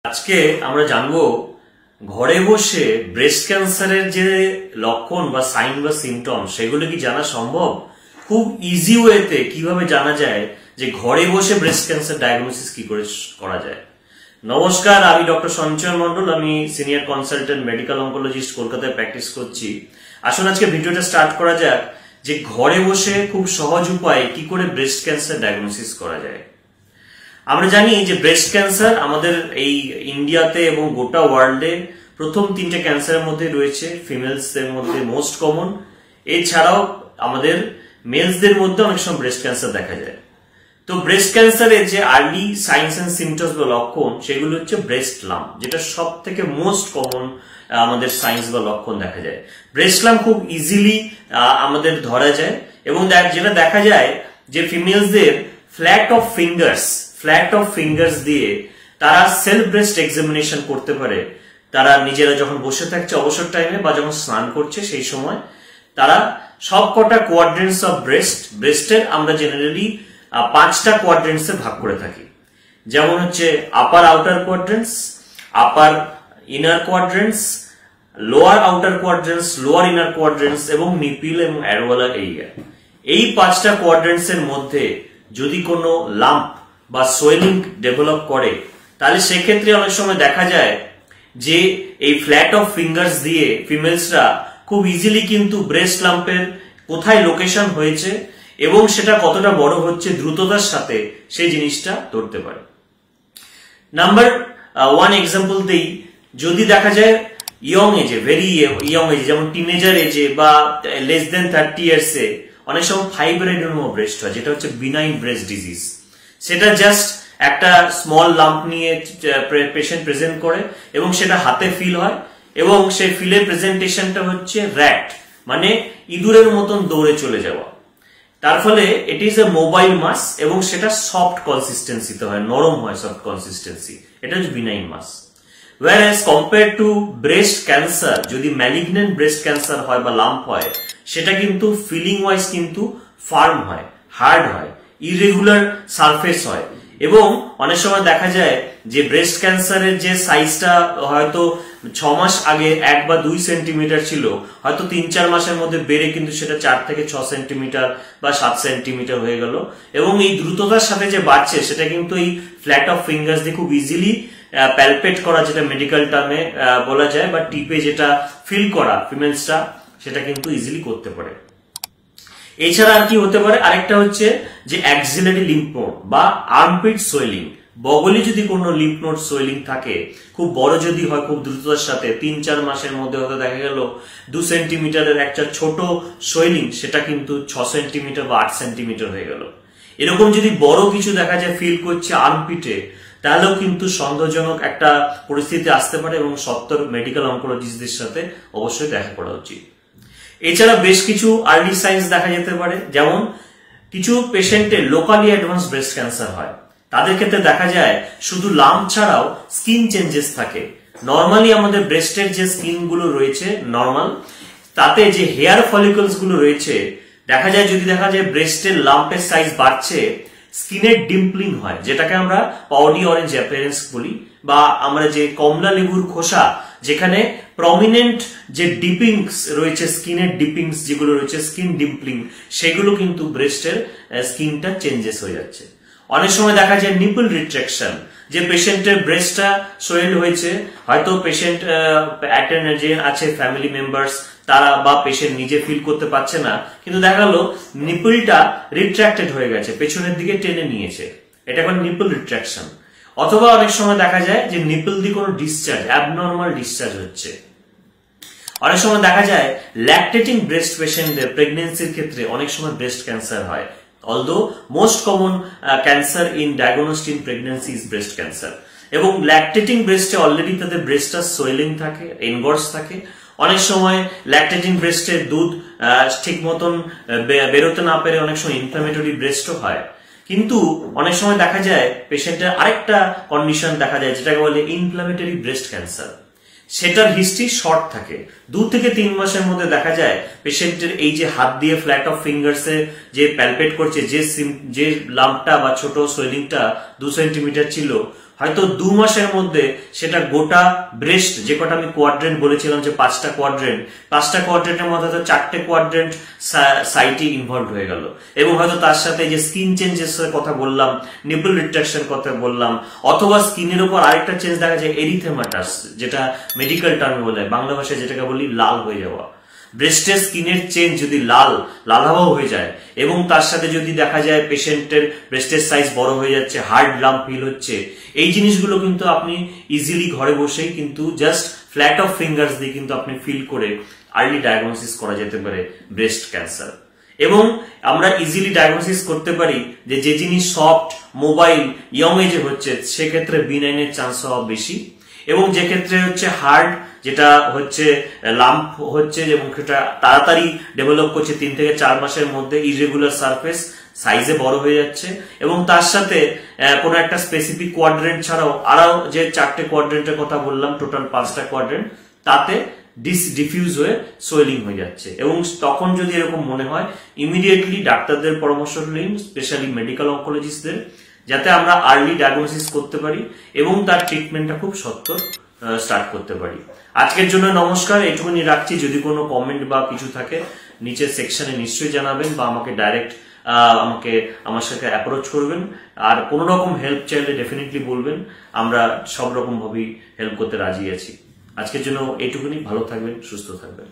আজকে আমরা জানবো ঘরে বসে ব্রেস্ট ক্যান্সারের যে লক্ষণ বা সাইন বা সিমটম সেগুলো কি জানা সম্ভব। খুব ইজি ওয়েতে কিভাবে জানা যায় যে ঘরে বসে ব্রেস্ট ক্যান্সার ডায়াগনোসিস কি করে করা যায়। নমস্কার, আমি ডক্টর সঞ্চয় মন্ডল, আমি সিনিয়র কনসালটেন্ট মেডিকেল অনকোলজিস্ট, কলকাতায় প্র্যাকটিস করছি। আসুন আজকে ভিডিওটা স্টার্ট করা যাক যে ঘরে বসে খুব সহজ উপায়ে কি করে ব্রেস্ট ক্যান্সার ডায়াগনোসিস করা যায়। আমরা জানি যে ব্রেস্ট ক্যান্সার আমাদের এই ইন্ডিয়াতে এবং গোটা ওয়ার্ল্ডে প্রথম তিনটে ক্যান্সারের মধ্যে রয়েছে। ফিমেলসদের মধ্যে মোস্ট কমন, এছাড়াও আমাদের মেলসদের মধ্যে অনেক সময় ব্রেস্ট ক্যান্সার দেখা যায়। তো ব্রেস্ট ক্যান্সারের যে আর্লি সাইন্স এন্ড সিমটমস বা লক্ষণ সেগুলো হচ্ছে ব্রেস্ট লাম্প, যেটা সব থেকে মোস্ট কমন আমাদের সাইন্স বা লক্ষণ দেখা যায়। ব্রেস্ট লাম্প খুব ইজিলি আমাদের ধরা যায় এবং যেটা দেখা যায় যে ফিমেলসদের ফ্ল্যাট অফ ফিঙ্গার্স দিয়ে তারা সেলফ ব্রেস্ট এক্সামিনেশন করতে পারে। তারা নিজেরা যখন বসে থাকছে অবসর টাইমে বা যখন স্নান করছে সেই সময় তারা সব কটা কোয়াড্রেন্টস অফ ব্রেস্টের আমরা জেনারেলি পাঁচটা কোয়াড্রেন্টসে ভাগ করে থাকি। যেমন হচ্ছে upper outer quadrants, upper inner quadrants, lower outer quadrants, lower inner quadrants এবং নিপিল এবং অ্যারোয়ালার এরিয়া। এই পাঁচটা কোয়াড্রেন্টস এর মধ্যে যদি কোনো লাম্প বা সোয়েলিং ডেভেলপ করে তাহলে সেক্ষেত্রে অনেক সময় দেখা যায় যে এই ফ্ল্যাট অফ ফিঙ্গার্স দিয়ে ফিমেলসরা খুব ইজিলি কিন্তু ব্রেস্ট লাম্পের কোথায় লোকেশন হয়েছে এবং সেটা কতটা বড় হচ্ছে দ্রুততার সাথে সেই জিনিসটা ধরতে পারে। নাম্বার ওয়ান এক্সাম্পল দেই, যদি দেখা যায় ইয়ং এজে, ভেরি ইয়ং এজে, যেমন টিনেজার এজে বা লেস দেন 30 ইয়ার্সে অনেক সময় ফাইব্রয়েডেনোমা ব্রেস্ট হয়, যেটা হচ্ছে বিনাইন ব্রেস্ট ডিজিজ। সেটা জাস্ট একটা স্মল লাম্প নিয়ে পেশেন্ট প্রেজেন্ট করে এবং সেটা হাতে ফিল হয় এবং সেই ফিলের প্রেজেন্টেশনটা হচ্ছে র্যাট, মানে ইঁদুরের মতন দৌড়ে চলে যাওয়া। তার ফলে ইট ইজ এ মোবাইল মাস এবং সেটা সফট কনসিস্টেন্সিতে হয়, নরম হয়, সফট কনসিস্টেন্সি। এটা হচ্ছে benign mass. whereas compared to breast cancer, যদি ম্যালিগন্যান্ট ব্রেস্ট ক্যান্সার হয় বা লাম্প হয় সেটা কিন্তু ফিলিং ওয়াইজ কিন্তু ফার্ম হয়, হার্ড হয়, ইরেগুলার সারফেস হয় এবং অনেক সময় দেখা যায় যে ব্রেস্ট ক্যান্সারের যে সাইজটা হয়তো 6 মাস আগে 1 বা 2 সেন্টিমিটার ছিল, হয়তো 3-4 মাসের মধ্যে বেড়ে কিন্তু সেটা 4 থেকে 6 সেন্টিমিটার বা 7 সেন্টিমিটার হয়ে গেল এবং এই দ্রুততার সাথে যে বাড়ছে সেটা কিন্তু এই ফ্ল্যাট অফ ফিঙ্গার্স দিয়ে খুব ইজিলি প্যালপেট করা, যেটা মেডিকেল টার্মে বলা যায়, বা টিপে যেটা ফিল করা ফিমেলসটা সেটা কিন্তু ইজিলি করতে পারে। এছাড়া আর কি হতে পারে, আরেকটা হচ্ছে যে অ্যাক্সিলারি লিম্ফ নোড বা আর্মপিট সোয়েলিং। বগলে যদি কোনো লিম্ফ নোড সোয়েলিং থাকে, খুব বড় যদি হয়, খুব দ্রুততার সাথে 3-4 মাসের মধ্যে হয়তো দেখা গেল 2 সেন্টিমিটারের একটা ছোট সোয়েলিং, সেটা কিন্তু 6 সেন্টিমিটার বা 8 সেন্টিমিটার হয়ে গেল। এরকম যদি বড় কিছু দেখা যায় ফিল করছে আর্মপিটে, তাহলেও কিন্তু সন্দেহজনক একটা পরিস্থিতি আসতে পারে এবং সত্তর মেডিকেল অনকোলজিস্টদের সাথে অবশ্যই দেখা করা উচিত। এছাড়া বেশ কিছু আর্লি সাইন্স দেখা যেতে পারে, যেমন কিছু পেশেন্টের লোকালি অ্যাডভান্স ব্রেস্ট ক্যান্সার হয়, তাদের ক্ষেত্রে দেখা যায় শুধু লাম্প ছাড়াও স্কিন চেঞ্জেস থাকে। নর্মালি আমাদের ব্রেস্টের যে স্কিন গুলো রয়েছে নর্মাল, তাতে যে হেয়ার ফলিকলস গুলো রয়েছে দেখা যায়, যদি দেখা যায় ব্রেস্টের লাম্পের সাইজ বাড়ছে, স্কিনের ডিম্পলিং হয়, যেটাকে আমরা পাউডি অরেঞ্জ অ্যাপিয়ারেন্স বলি, বা আমরা যে কমলা লেবুর খোসা যেখানে প্রমিনেন্ট যে ডিপিংস রয়েছে, স্কিনের ডিপিংস যেগুলো রয়েছে, স্কিন ডিম্পলিং, সেগুলো কিন্তু ব্রেস্টের স্কিনটা চেঞ্জেস হয়ে যাচ্ছে। অনেক সময় দেখা যায় নিপল রিট্রাকশন, যে পেশেন্টের ব্রেস্টটা সোয়েল হয়েছে, হয়তো পেশেন্ট যে আছে ফ্যামিলি মেম্বার্স তারা বা পেশেন্ট নিজে ফিল করতে পারছে না, কিন্তু দেখা গেল নিপলটা রিট্রাক্টেড হয়ে গেছে, পেছনের দিকে টেনে নিয়েছে, এটা এখন নিপল রিট্রাকশন। অথবা অনেক সময় দেখা যায় যে নিপল দিয়ে কোনো ডিসচার্জ, অ্যাবনর্মাল ডিসচার্জ হচ্ছে। অনেক সময় দেখা যায় ল্যাকটেটিং ব্রেস্ট পেশেন্টদের প্রেগন্যান্সির ক্ষেত্রে অনেক সময় ব্রেস্ট ক্যান্সার হয়। Although most common cancer in diagnosed in pregnancy is breast cancer. এবং ল্যাকটেটিং ব্রেস্টে অলরেডি তাদের ব্রেস্টটা সোয়েলিং থাকে, এনগর্স থাকে। অনেক সময় ল্যাকটেটিং ব্রেস্টের দুধ ঠিক মতন বেরোতে না পেরে অনেক সময় ইনফ্ল্যামেটরি ব্রেস্টও হয়। কিন্তু অনেক সময় দেখা যায় পেশেন্টের আরেকটা কন্ডিশন দেখা যায়, যেটাকে বলে ইনফ্ল্যামেটরি ব্রেস্ট ক্যান্সার। সেটার হিস্ট্রি শর্ট থাকে, 2 থেকে 3 মাসের মধ্যে দেখা যায় পেশেন্টের এই যে হাত দিয়ে ফ্ল্যাট অফ ফিঙ্গার্সে যে প্যালপেট করছে, যে লাম্পটা বা ছোট সোয়েলিংটা 2 সেন্টিমিটার ছিল, হয়তো 2 মাসের মধ্যে সেটা গোটা ব্রেস্ট, যে কটা আমি কোয়াড্রেন্ট বলেছিলাম যে 5টা কোয়াড্রেন্টের মধ্যে হয়তো 4টে কোয়াড্রেন্ট সাইটে ইনভলভ হয়ে গেল, এবং হয়তো তার সাথে যে স্কিন চেঞ্জেস এর কথা বললাম, নিপল রিট্রাকশন কথা বললাম, অথবা স্কিনের উপর আরেকটা চেঞ্জ দেখা যায় এরিথেমাটাস, যেটা মেডিকেল টার্মে বলে, বাংলা ভাষায় যেটাকে বলি লাল হয়ে যাওয়া। ব্রেস্টের স্কিনের চেঞ্জ যদি লালাভ হয়ে যায়, এবং তার সাথে যদি দেখা যায় পেশেন্টের ব্রেস্টের সাইজ বড় হয়ে যাচ্ছে, হার্ড লাম্প ফিল হচ্ছে, এই জিনিসগুলো কিন্তু আপনি ইজিলি ঘরে বসেই কিন্তু জাস্ট ফ্ল্যাট অফ ফিঙ্গার্স দিয়ে কিন্তু আপনি ফিল করে আর্লি ডায়াগনোসিস করা যেতে পারে ব্রেস্ট ক্যান্সার। এবং আমরা ইজিলি ডায়াগনোসিস করতে পারি যে জিনিস সফট, মোবাইল, ইয়ং এজে হচ্ছে, সেক্ষেত্রে বিনাইনের চান্স হওয়া বেশি, এবং যে ক্ষেত্রে হচ্ছে হার্ড, যেটা হচ্ছে লাম্প হচ্ছে এবং সেটা তাড়াতাড়ি ডেভেলপ করছে 3 থেকে 4 মাসের মধ্যে, ইরেগুলার সারফেস, সাইজে বড় হয়ে যাচ্ছে, এবং তার সাথে কোনো একটা স্পেসিফিক কোয়াড্রেন্ট ছাড়াও আরো যে 4টে কোয়াড্রেন্টের কথা বললাম, টোটাল 5টা কোয়াড্রেন্ট, তাতে ডিফিউজ হয়ে সোয়েলিং হয়ে যাচ্ছে। এবং তখন যদি এরকম মনে হয়, ইমিডিয়েটলি ডাক্তারদের পরামর্শ নিন, স্পেশালি মেডিকেল অনকোলজিস্টদের, যাতে আমরা আর্লি ডায়াগনোসিস করতে পারি এবং তার ট্রিটমেন্টটা খুব সত্বর স্টার্ট করতে পারি। আজকের জন্য নমস্কার, এইটুকুনি রাখছি। যদি কোনো কমেন্ট বা কিছু থাকে নিচের সেকশনে নিশ্চয়ই জানাবেন, বা আমাকে ডাইরেক্ট আমার সাথে অ্যাপ্রোচ করবেন। আর কোনো রকম হেল্প চাইলে ডেফিনেটলি বলবেন, আমরা সব রকম ভাবেই হেল্প করতে রাজি আছি। আজকের জন্য এইটুকুনি। ভালো থাকবেন, সুস্থ থাকবেন।